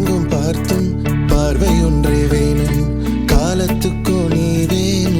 நான்கும் பார்த்தும் பார்வை ஒன்றே வேணும், காலத்துக்கோ நீ வேணும்.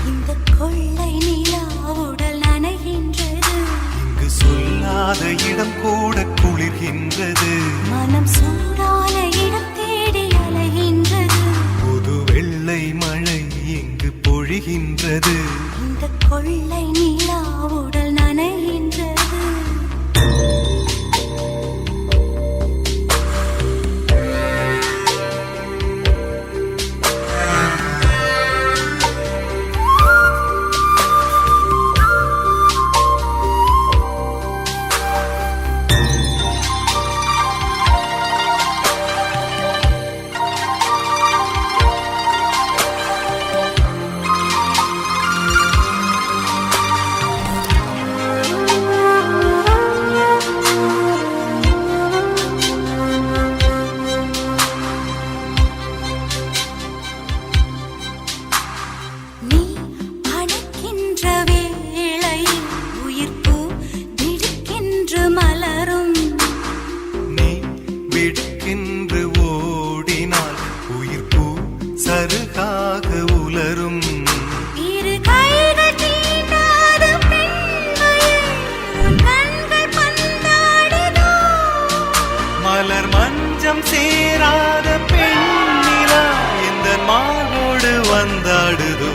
இந்த கொள்ளை நிலா உடல் நனைகின்றது, இங்கு சொல்லாத இடம் கூட குளிர்கின்றது, மனம் சூடான இடம் தேடி அலைகின்றது. புது வெள்ளை மழை இங்கு பொழிகின்றது, இந்த கொள்ளை நிலா உடல் நனைகின்றது. விடுக்கென்று ஓடினால் உயிர் பூ சருகாக உலரும். இரு கைகள் தீண்டாத பெண்மையில் கண்கள் பந்தாடுதோ, மலர் மஞ்சம் சேராத பெண்ணிலா இந்த மாவோடு வந்தாடுதோ.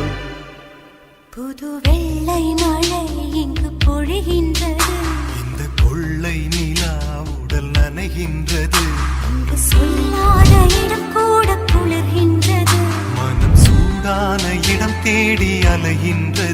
புது வெள்ளை மழை இங்கு பொழிகின்றது, இந்த கொள்ளை நிலா உடல் நனைகின்றது, இங்கு சொல்லாத இடம் கூட குளிர்கின்றது, மனம் சூடான இடம் தேடி அலைகின்றது.